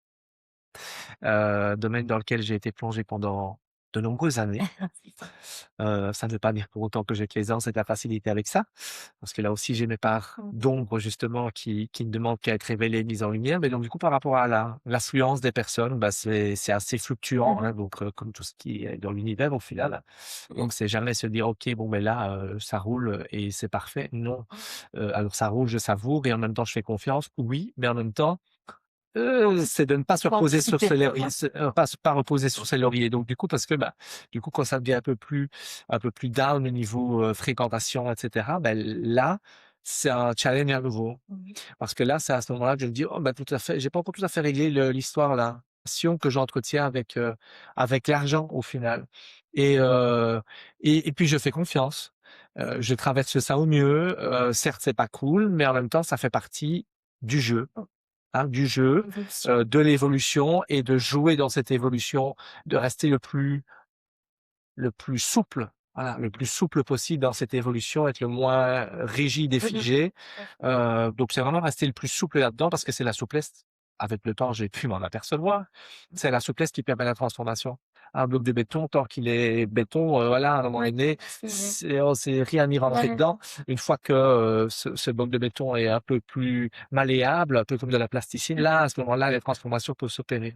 Domaine dans lequel j'ai été plongé pendant de nombreuses années. C'est ça. Ça ne veut pas dire pour autant que j'ai de l'aisance et de la facilité avec ça, parce que là aussi j'ai mes parts Mmh. d'ombre justement qui ne demandent qu'à être révélées, mises en lumière. Mais donc du coup par rapport à l'affluence des personnes, bah, c'est assez fluctuant, Mmh. hein, donc comme tout ce qui est dans l'univers au final. Donc c'est jamais se dire: «OK, bon, ben là, ça roule et c'est parfait». Non, alors ça roule, je savoure et en même temps je fais confiance, oui, mais en même temps c'est de ne pas se Faut reposer sur anticiper. ses lauriers, pas reposer sur ses lauriers. Donc du coup, parce que, bah, du coup, quand ça devient un peu plus down au niveau, fréquentation et cetera, ben, là, c'est un challenge à nouveau. Mmh. Parce que là, c'est à ce moment-là que je me dis: «Oh, bah, tout à fait, j'ai pas encore tout à fait réglé l'histoire là, passion que j'entretiens avec l'argent au final» et puis je fais confiance. Je traverse ça au mieux. Certes, c'est pas cool, mais en même temps, ça fait partie du jeu. hein, du jeu, de l'évolution et de jouer dans cette évolution, de rester le plus souple, voilà, le plus souple possible dans cette évolution, être le moins rigide et figé. Donc c'est vraiment rester le plus souple là-dedans parce que c'est la souplesse. Avec le temps, j'ai pu m'en apercevoir. C'est la souplesse qui permet la transformation. Un bloc de béton, tant qu'il est béton, voilà, à un moment donné, on sait rien y rentrer dedans. Une fois que ce bloc de béton est un peu plus malléable, un peu comme de la plasticine, là, à ce moment-là, les transformations peuvent s'opérer.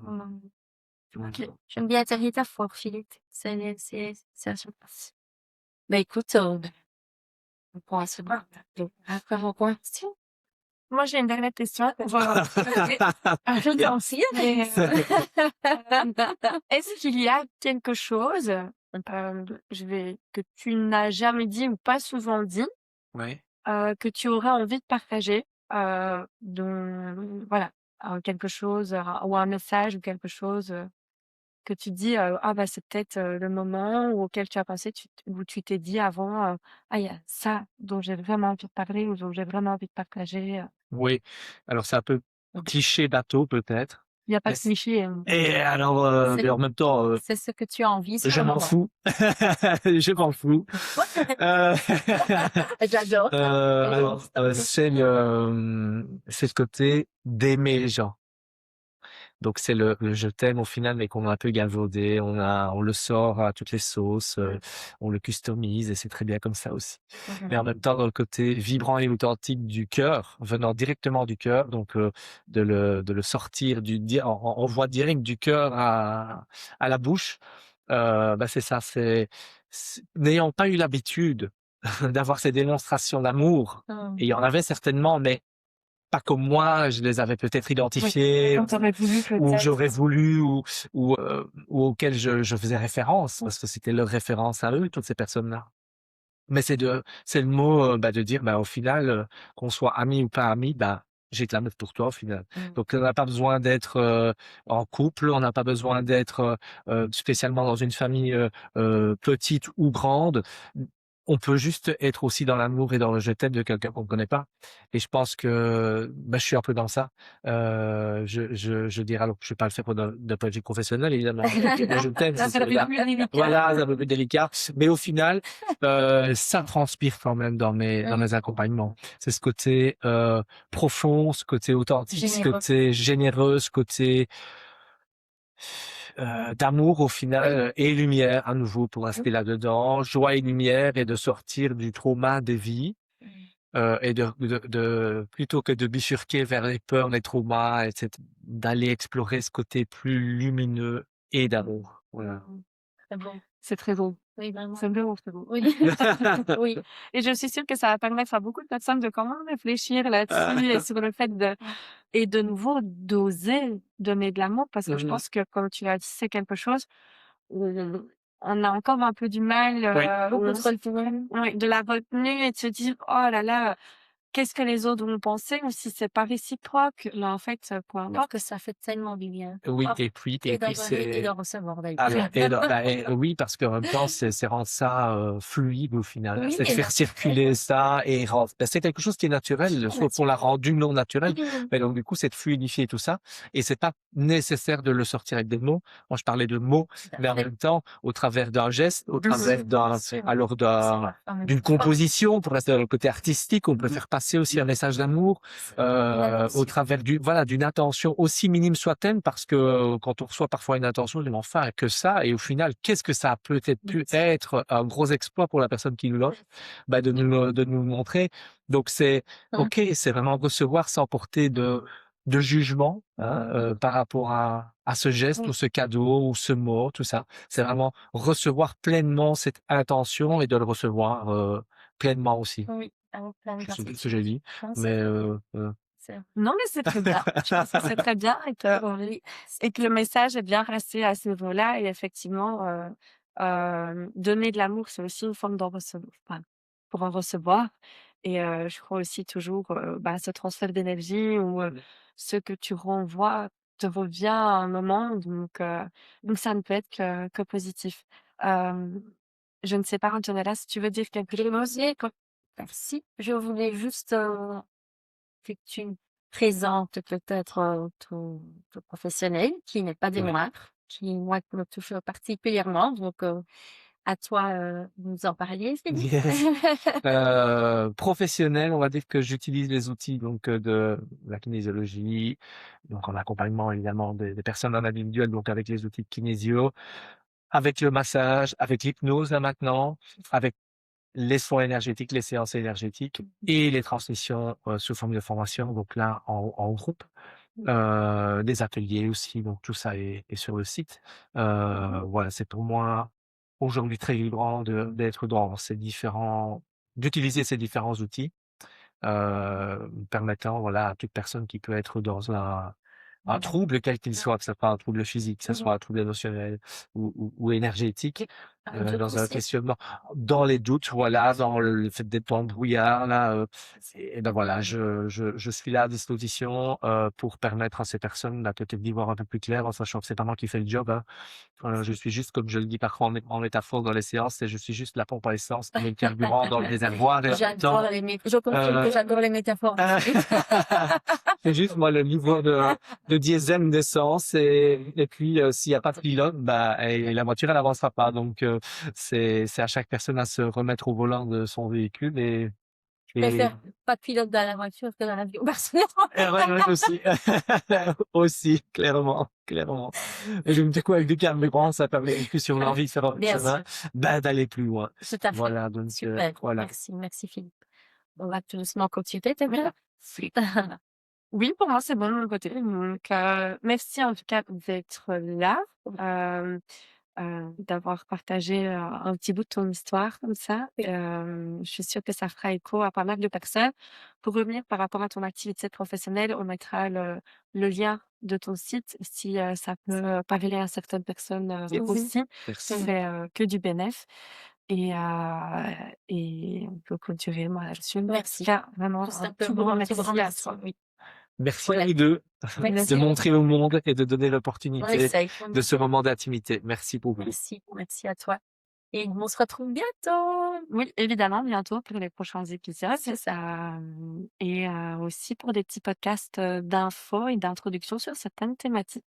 OK. J'aime bien ta métaphore, Philippe. C'est assez bah, écoute, on pourra se voir après vos questions. Moi, j'ai une dernière question. Je t'en prie. Est-ce qu'il y a quelque chose que tu n'as jamais dit ou pas souvent dit, Ouais. que tu aurais envie de partager, voilà, quelque chose, ou un message ou quelque chose, que tu dis, ah bah c'est peut-être, le moment auquel tu as pensé, où tu t'es dit avant, ah il y a ça dont j'ai vraiment envie de parler ou dont j'ai vraiment envie de partager. Oui. Alors c'est un peu cliché bateau peut-être. Il y a pas Mais de cliché. et alors, mais en même temps, C'est ce que tu as envie, c'est je le m'en moment. fous. Je m'en fous. Euh, J'adore. c'est le côté d'aimer les gens. Donc c'est le je t'aime au final, mais qu'on a un peu galvaudé. On le sort à toutes les sauces, on le customise et c'est très bien comme ça aussi. Mais en même temps, dans le côté vibrant et authentique du cœur, venant directement du cœur, donc de le sortir on voit direct du cœur à la bouche. Bah c'est ça, n'ayant pas eu l'habitude d'avoir ces démonstrations d'amour, et il y en avait certainement, mais pas comme moi, je les avais peut-être identifiés, Quand t'aurais voulu ou peut-être. j'aurais voulu, ou auxquels je faisais référence, parce que c'était leur référence à eux, toutes ces personnes-là. Mais c'est le mot, bah, de dire, bah, au final, qu'on soit amis ou pas amis, bah, j'ai de l'amour pour toi, au final. Donc, on n'a pas besoin d'être en couple, on n'a pas besoin d'être spécialement dans une famille petite ou grande. On peut juste être aussi dans l'amour et dans le je t'aime de quelqu'un qu'on ne connaît pas. Et je pense que bah, je suis un peu dans ça. Je dirais, alors je vais pas le faire d'un point de vue professionnel, évidemment. Le je t'aime, Là, c'est c'est un peu celui-là. plus délicat. Voilà, c'est un peu plus délicat. Mais au final, ça transpire quand même dans mes accompagnements. C'est ce côté profond, ce côté authentique, ce Généreux. côté généreux, ce côté d'amour au final, et lumière à nouveau pour rester là-dedans, joie et lumière et de sortir du trauma des vies. Et plutôt que de bifurquer vers les peurs, les traumas, etc., d'aller explorer ce côté plus lumineux et d'amour. Voilà. Très bon. C'est très beau. Oui, vraiment. C'est beau, c'est beau. Oui. Oui. Et je suis sûre que ça va permettre à beaucoup de personnes de quand même réfléchir là-dessus et sur le fait et de nouveau d'oser donner de l'amour parce que je pense que comme tu l'as dit, c'est quelque chose où on a encore un peu du mal, Beaucoup de retenue. oui, de la retenue et de se dire, oh là là, qu'est-ce que les autres vont penser ou si c'est pas réciproque. Là, en fait, peu Alors importe. que ça fait tellement du bien. Oui, Oh, et puis et d'en donner et c'est d'en recevoir d'ailleurs. alors oui, parce qu'en même temps, c'est rendre ça fluide au final. Oui, C'est de et faire circuler ça et rendre. Ben, c'est quelque chose qui est naturel, sauf qu'on l'a rendu non naturel. Mais donc du coup, c'est de fluidifier tout ça. Et c'est pas nécessaire de le sortir avec des mots. Moi, je parlais de mots, mais en même temps, au travers d'un geste, au travers d'une composition, pour rester dans le côté artistique, on peut faire passer aussi un message d'amour au travers d'une intention aussi minime soit-elle, parce que quand on reçoit parfois une intention, on dit mais enfin que ça, et au final, qu'est-ce que ça a peut-être pu être un gros exploit pour la personne qui nous l'offre, bah, de nous montrer. Donc c'est ok, c'est vraiment recevoir sans porter de jugement hein, par rapport à ce geste ou ce cadeau ou ce mot, tout ça. C'est vraiment recevoir pleinement cette intention et de le recevoir pleinement aussi. Oui, avec plein de Je sais plus ce que gratitude. j'ai dit, Non, mais Non, mais c'est très bien. Je pense que c'est très bien oui. et que le message est bien resté à ce niveau-là et effectivement, donner de l'amour, c'est aussi une forme d'en recevoir, enfin, pour en recevoir et je crois aussi toujours, ce transfert d'énergie ou ce que tu renvoies te revient à un moment donc ça ne peut être que positif. Hem, je ne sais pas, Antonella, si tu veux dire quelque chose? Merci. Je voulais juste que tu présente peut-être ton professionnel, qui n'est pas des Oui. moindres, qui, moi, me touche particulièrement. Donc, à toi de nous en parler, Philippe. Yes. Professionnel, on va dire que j'utilise les outils donc de la kinésiologie, donc en accompagnement évidemment des personnes en individuel, donc avec les outils de kinésio, avec le massage, avec l'hypnose là maintenant, avec les soins énergétiques, les séances énergétiques et les transmissions sous forme de formation, donc là en groupe. Des ateliers aussi, donc tout ça est sur le site. Voilà, c'est pour moi aujourd'hui très vibrant d'être dans ces différents d'utiliser ces différents outils, permettant voilà à toute personne qui peut être dans un trouble quel qu'il soit, que ce soit un trouble physique, que ce soit un trouble émotionnel ou énergétique, dans un questionnement, dans les doutes, voilà, dans le fait d'être dans le brouillard là, et ben voilà, je suis là à disposition, pour permettre à ces personnes, là, peut-être d'y voir un peu plus clair, en sachant que c'est pas moi qui fais le job, hein. Je suis juste, comme je le dis parfois en métaphore dans les séances, c'est je suis juste la pompe à essence qui met le carburant dans le réservoir et en même temps, J'adore les métaphores. Je confirme que j'adore les métaphores. c'est juste moi le niveau de diesel d'essence et puis s'il y a pas de pilote, bah et la voiture elle avancera pas. Donc c'est à chaque personne à se remettre au volant de son véhicule Je et préfère pas de pilote dans la voiture que dans l'avion, personnellement. ouais, aussi aussi clairement. Et donc du coup avec du carburant, ça permet que si on a envie de faire un Bien chemin, bah d'aller plus loin. Tout à fait. Voilà donc Super. voilà. Merci Philippe. On va tout doucement continuer, t'es bien? Oui, pour moi, c'est bon de mon côté. Donc, merci en tout cas d'être là, hem, d'avoir partagé, un petit bout de ton histoire comme ça. Je suis sûre que ça fera écho à pas mal de personnes. Pour revenir par rapport à ton activité professionnelle, on mettra le lien de ton site si, ça peut parler à certaines personnes, aussi. Merci. C'est, que du bénéf et on peut clôturer, moi, là-dessus. En Merci. tout cas, vraiment Tout un tout grand merci à merci. toi. Oui. Merci Voilà. à vous deux Merci. de montrer au monde et de donner On l'opportunité essaye. de ce moment d'intimité. Merci beaucoup. Merci à toi. Et on se retrouve bientôt. Oui, évidemment, bientôt pour les prochains épisodes. C'est ça. Et aussi pour des petits podcasts, d'infos et d'introduction sur certaines thématiques.